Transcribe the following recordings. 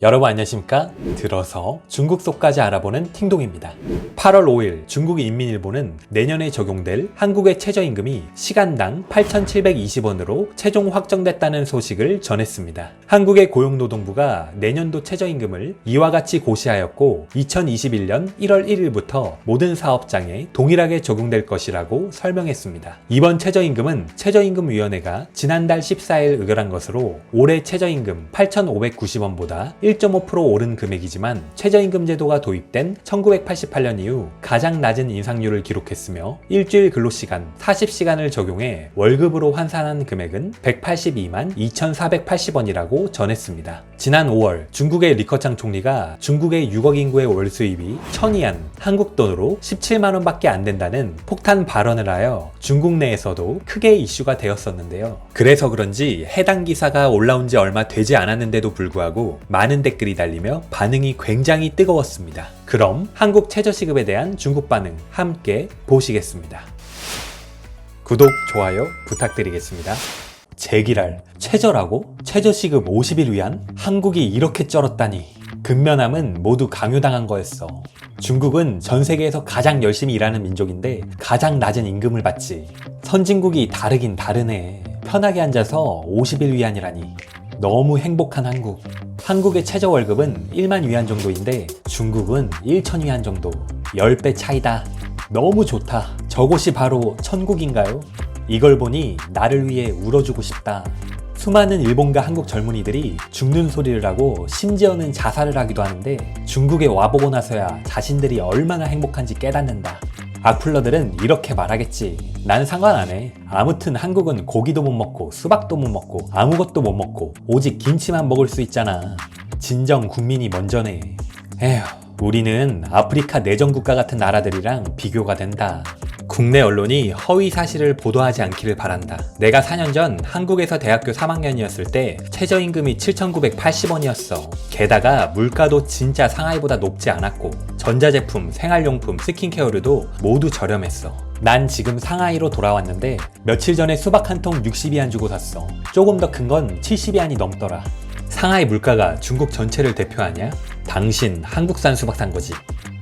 여러분 안녕하십니까? 들어서 중국 속까지 알아보는 팅동입니다. 8월 5일 중국인민일보는 내년에 적용될 한국의 최저임금이 시간당 8,720원으로 최종 확정됐다는 소식을 전했습니다. 한국의 고용노동부가 내년도 최저임금을 이와 같이 고시하였고 2021년 1월 1일부터 모든 사업장에 동일하게 적용될 것이라고 설명했습니다. 이번 최저임금은 최저임금위원회가 지난달 14일 의결한 것으로 올해 최저임금 8,590원보다 1.5% 오른 금액이지만 최저임금 제도가 도입된 1988년 이후 가장 낮은 인상률을 기록했으며 일주일 근로시간 40시간을 적용해 월급으로 환산한 금액은 182만 2,480원이라고 전했습니다. 지난 5월 중국의 리커창 총리가 중국의 6억 인구의 월 수입이 1,000위안, 한국 돈으로 17만원 밖에 안 된다는 폭탄 발언을 하여 중국 내에서도 크게 이슈가 되었었는데요. 그래서 그런지 해당 기사가 올라온 지 얼마 되지 않았는데도 불구하고 많은 댓글이 달리며 반응이 굉장히 뜨거웠습니다. 그럼 한국 최저시급에 대한 중국 반응 함께 보시겠습니다. 구독, 좋아요 부탁드리겠습니다. 제기랄, 최저라고? 최저시급 50일 위안? 한국이 이렇게 쩔었다니. 근면함은 모두 강요당한 거였어. 중국은 전 세계에서 가장 열심히 일하는 민족인데 가장 낮은 임금을 받지. 선진국이 다르긴 다르네. 편하게 앉아서 50일 위안이라니. 너무 행복한 한국. 한국의 최저 월급은 1만 위안 정도인데 중국은 1천 위안 정도. 10배 차이다. 너무 좋다. 저곳이 바로 천국인가요? 이걸 보니 나를 위해 울어주고 싶다. 수많은 일본과 한국 젊은이들이 죽는 소리를 하고 심지어는 자살을 하기도 하는데 중국에 와보고 나서야 자신들이 얼마나 행복한지 깨닫는다. 악플러들은 이렇게 말하겠지. 난 상관 안 해. 아무튼 한국은 고기도 못 먹고 수박도 못 먹고 아무것도 못 먹고 오직 김치만 먹을 수 있잖아. 진정 국민이 먼저네. 에휴, 우리는 아프리카 내전국가 같은 나라들이랑 비교가 된다. 국내 언론이 허위 사실을 보도하지 않기를 바란다. 내가 4년 전 한국에서 대학교 3학년이었을 때 최저임금이 7,980원이었어. 게다가 물가도 진짜 상하이보다 높지 않았고 전자제품, 생활용품, 스킨케어류도 모두 저렴했어. 난 지금 상하이로 돌아왔는데 며칠 전에 수박 한 통 60위안 주고 샀어. 조금 더 큰 건 70위안이 넘더라. 상하이 물가가 중국 전체를 대표하냐? 당신 한국산 수박 산 거지.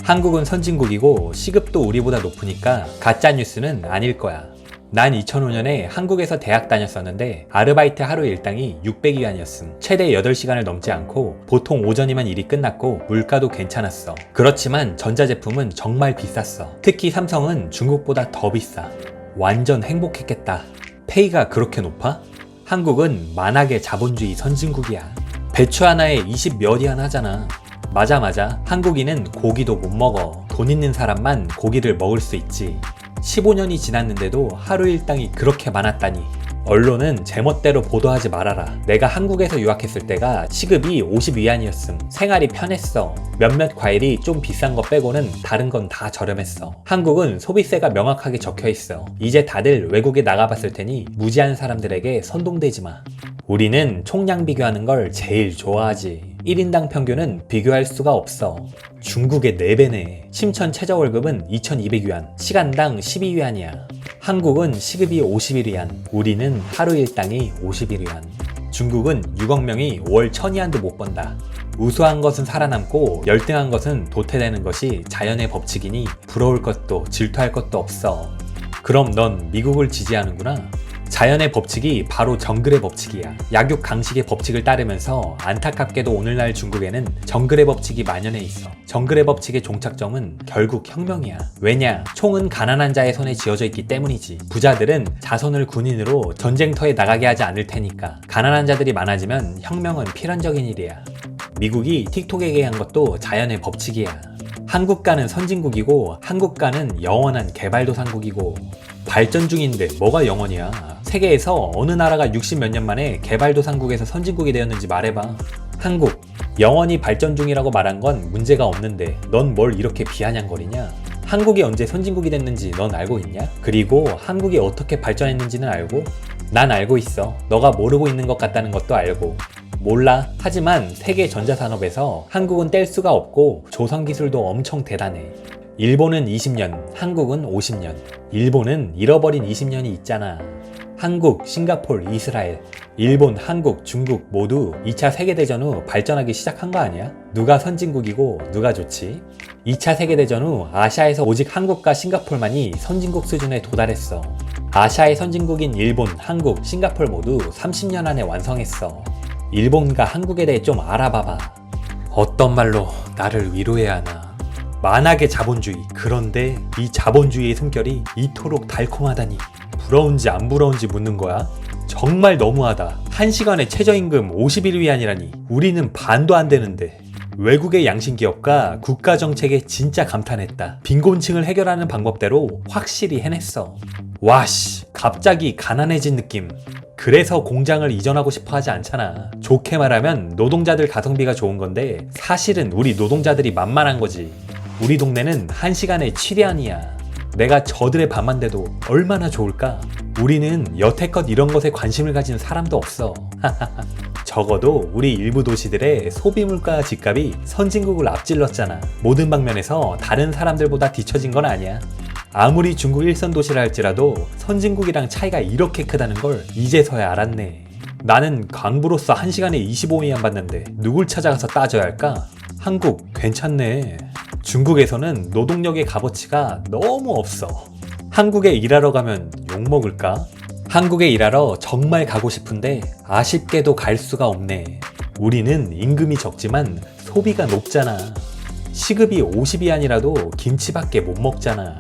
한국은 선진국이고 시급도 우리보다 높으니까 가짜뉴스는 아닐 거야. 난 2005년에 한국에서 대학 다녔었는데 아르바이트 하루 일당이 600위안이었음. 최대 8시간을 넘지 않고 보통 오전이면 일이 끝났고 물가도 괜찮았어. 그렇지만 전자제품은 정말 비쌌어. 특히 삼성은 중국보다 더 비싸. 완전 행복했겠다. 페이가 그렇게 높아? 한국은 만악의 자본주의 선진국이야. 배추 하나에 20몇 위안 하잖아. 맞아. 한국인은 고기도 못 먹어. 돈 있는 사람만 고기를 먹을 수 있지. 15년이 지났는데도 하루 일당이 그렇게 많았다니. 언론은 제멋대로 보도하지 말아라. 내가 한국에서 유학했을 때가 시급이 50위안이었음. 생활이 편했어. 몇몇 과일이 좀 비싼 거 빼고는 다른 건 다 저렴했어. 한국은 소비세가 명확하게 적혀있어. 이제 다들 외국에 나가봤을 테니 무지한 사람들에게 선동되지 마. 우리는 총량 비교하는 걸 제일 좋아하지. 1인당 평균은 비교할 수가 없어. 중국의 4배네. 심천 최저월급은 2,200위안, 시간당 12위안이야. 한국은 시급이 51위안, 우리는 하루 일당이 51위안. 중국은 6억 명이 월 1,000위안도 못 번다. 우수한 것은 살아남고 열등한 것은 도태되는 것이 자연의 법칙이니 부러울 것도 질투할 것도 없어. 그럼 넌 미국을 지지하는구나? 자연의 법칙이 바로 정글의 법칙이야. 약육 강식의 법칙을 따르면서 안타깝게도 오늘날 중국에는 정글의 법칙이 만연해 있어. 정글의 법칙의 종착점은 결국 혁명이야. 왜냐? 총은 가난한 자의 손에 쥐어져 있기 때문이지. 부자들은 자손을 군인으로 전쟁터에 나가게 하지 않을 테니까. 가난한 자들이 많아지면 혁명은 필연적인 일이야. 미국이 틱톡에게 한 것도 자연의 법칙이야. 한국가는 선진국이고 한국가는 영원한 개발도상국이고. 발전 중인데 뭐가 영원이야. 세계에서 어느 나라가 60몇 년 만에 개발도상국에서 선진국이 되었는지 말해봐. 한국, 영원히 발전 중이라고 말한 건 문제가 없는데 넌 뭘 이렇게 비아냥거리냐? 한국이 언제 선진국이 됐는지 넌 알고 있냐? 그리고 한국이 어떻게 발전했는지는 알고? 난 알고 있어. 너가 모르고 있는 것 같다는 것도 알고. 몰라. 하지만 세계 전자산업에서 한국은 뗄 수가 없고 조선기술도 엄청 대단해. 일본은 20년, 한국은 50년. 일본은 잃어버린 20년이 있잖아. 한국, 싱가폴, 이스라엘, 일본, 한국, 중국 모두 2차 세계대전 후 발전하기 시작한 거 아니야? 누가 선진국이고 누가 좋지? 2차 세계대전 후 아시아에서 오직 한국과 싱가폴만이 선진국 수준에 도달했어. 아시아의 선진국인 일본, 한국, 싱가폴 모두 30년 안에 완성했어. 일본과 한국에 대해 좀 알아봐봐. 어떤 말로 나를 위로해야 하나. 만악의 자본주의. 그런데 이 자본주의의 숨결이 이토록 달콤하다니. 부러운지 안 부러운지 묻는 거야? 정말 너무하다. 1시간에 최저임금 50일 위안이라니. 우리는 반도 안 되는데. 외국의 양신기업과 국가정책에 진짜 감탄했다. 빈곤층을 해결하는 방법대로 확실히 해냈어. 와씨, 갑자기 가난해진 느낌. 그래서 공장을 이전하고 싶어 하지 않잖아. 좋게 말하면 노동자들 가성비가 좋은 건데 사실은 우리 노동자들이 만만한 거지. 우리 동네는 1시간에 7위안이야. 내가 저들의 밥만 돼도 얼마나 좋을까? 우리는 여태껏 이런 것에 관심을 가진 사람도 없어. 적어도 우리 일부 도시들의 소비물가 집값이 선진국을 앞질렀잖아. 모든 방면에서 다른 사람들보다 뒤처진 건 아니야. 아무리 중국 일선 도시라 할지라도 선진국이랑 차이가 이렇게 크다는 걸 이제서야 알았네. 나는 강부로서 1시간에 25위안 받는데 누굴 찾아가서 따져야 할까? 한국 괜찮네. 중국에서는 노동력의 값어치가 너무 없어. 한국에 일하러 가면 욕먹을까? 한국에 일하러 정말 가고 싶은데 아쉽게도 갈 수가 없네. 우리는 임금이 적지만 소비가 높잖아. 시급이 50위안이라도 김치밖에 못 먹잖아.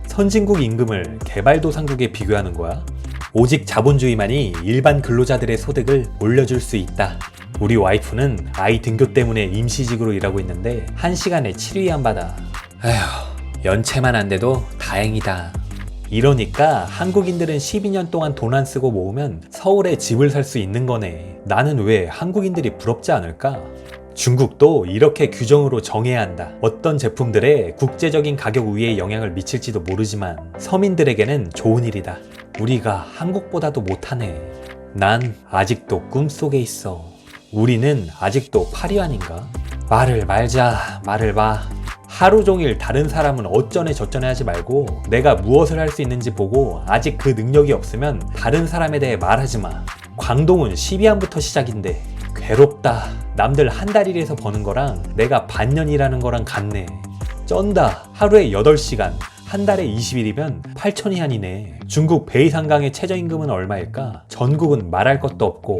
선진국 임금을 개발도상국에 비교하는 거야? 오직 자본주의만이 일반 근로자들의 소득을 올려줄 수 있다. 우리 와이프는 아이 등교 때문에 임시직으로 일하고 있는데 1시간에 7위안 받아. 에휴, 연체만 안 돼도 다행이다. 이러니까 한국인들은 12년 동안 돈 안 쓰고 모으면 서울에 집을 살 수 있는 거네. 나는 왜 한국인들이 부럽지 않을까? 중국도 이렇게 규정으로 정해야 한다. 어떤 제품들의 국제적인 가격 우위에 영향을 미칠지도 모르지만 서민들에게는 좋은 일이다. 우리가 한국보다도 못하네. 난 아직도 꿈속에 있어. 우리는 아직도 파리환인가? 말을 말자, 말을 봐. 하루 종일 다른 사람은 어쩌네 저쩌네 하지 말고 내가 무엇을 할 수 있는지 보고 아직 그 능력이 없으면 다른 사람에 대해 말하지 마. 광동은 12안부터 시작인데 괴롭다. 남들 한 달 일해서 버는 거랑 내가 반년 일하는 거랑 같네. 쩐다. 하루에 8시간, 한 달에 20일이면 8,000위안이네. 중국 베이상강의 최저임금은 얼마일까? 전국은 말할 것도 없고.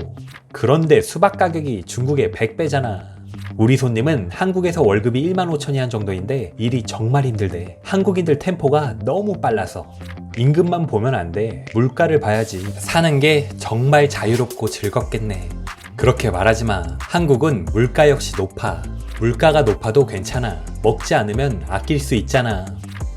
그런데 수박 가격이 중국의 100배잖아. 우리 손님은 한국에서 월급이 15,000위안 정도인데 일이 정말 힘들대. 한국인들 템포가 너무 빨라서. 임금만 보면 안 돼. 물가를 봐야지. 사는 게 정말 자유롭고 즐겁겠네. 그렇게 말하지 마. 한국은 물가 역시 높아. 물가가 높아도 괜찮아. 먹지 않으면 아낄 수 있잖아.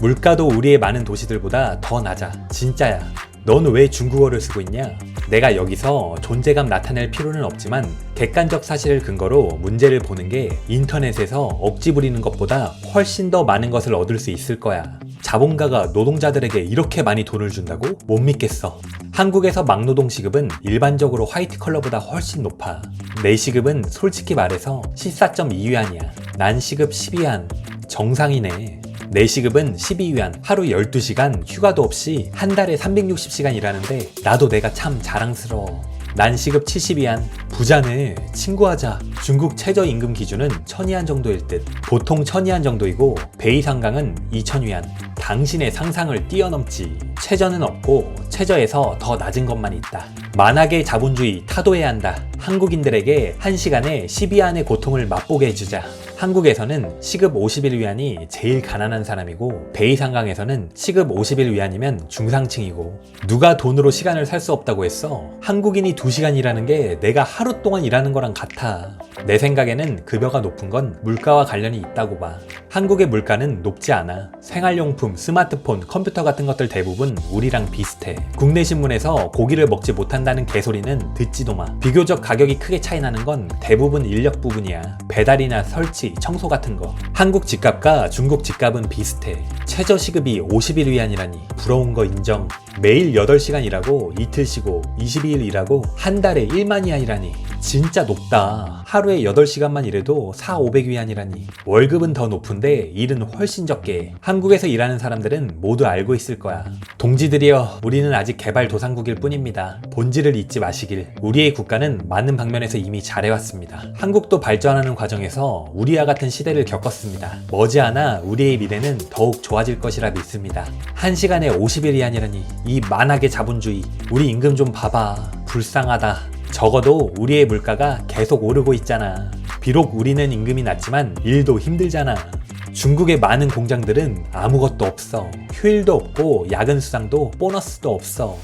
물가도 우리의 많은 도시들보다 더 낮아. 진짜야. 넌 왜 중국어를 쓰고 있냐? 내가 여기서 존재감 나타낼 필요는 없지만 객관적 사실을 근거로 문제를 보는 게 인터넷에서 억지 부리는 것보다 훨씬 더 많은 것을 얻을 수 있을 거야. 자본가가 노동자들에게 이렇게 많이 돈을 준다고? 못 믿겠어. 한국에서 막노동 시급은 일반적으로 화이트 컬러보다 훨씬 높아. 내 시급은 솔직히 말해서 14.2위안이야. 난 시급 12위안. 정상이네. 내 시급은 12위안, 하루 12시간, 휴가도 없이 한 달에 360시간 일하는데 나도 내가 참 자랑스러워. 난 시급 70위안, 부자네. 친구하자. 중국 최저임금 기준은 1,000위안 정도일 듯. 보통 1,000위안 정도이고 베이상강은 2,000위안. 당신의 상상을 뛰어넘지. 최저는 없고 최저에서 더 낮은 것만 있다. 만악의 자본주의 타도해야 한다. 한국인들에게 1시간에 12위안의 고통을 맛보게 해주자. 한국에서는 시급 50일 위안이 제일 가난한 사람이고 베이상강에서는 시급 50일 위안이면 중상층이고. 누가 돈으로 시간을 살 수 없다고 했어? 한국인이 2시간 일하는 게 내가 하루 동안 일하는 거랑 같아. 내 생각에는 급여가 높은 건 물가와 관련이 있다고 봐. 한국의 물가는 높지 않아. 생활용품, 스마트폰, 컴퓨터 같은 것들 대부분 우리랑 비슷해. 국내 신문에서 고기를 먹지 못한다는 개소리는 듣지도 마. 비교적 가격이 크게 차이 나는 건 대부분 인력 부분이야. 배달이나 설치, 청소 같은 거. 한국 집값과 중국 집값은 비슷해. 최저시급이 50일 위안이라니 부러운 거 인정. 매일 8시간 일하고 이틀 쉬고 22일 일하고 한 달에 1만 위안이라니 진짜 높다. 하루에 8시간만 일해도 4,500위안이라니 월급은 더 높은데 일은 훨씬 적게. 한국에서 일하는 사람들은 모두 알고 있을 거야. 동지들이여, 우리는 아직 개발도상국일 뿐입니다. 본질을 잊지 마시길. 우리의 국가는 많은 방면에서 이미 잘해왔습니다. 한국도 발전하는 과정에서 우리와 같은 시대를 겪었습니다. 머지않아 우리의 미래는 더욱 좋아질 것이라 믿습니다. 1시간에 50일 위안이라니 이 만악의 자본주의. 우리 임금 좀 봐봐. 불쌍하다. 적어도 우리의 물가가 계속 오르고 있잖아. 비록 우리는 임금이 낮지만 일도 힘들잖아. 중국의 많은 공장들은 아무것도 없어. 휴일도 없고 야근 수당도 보너스도 없어.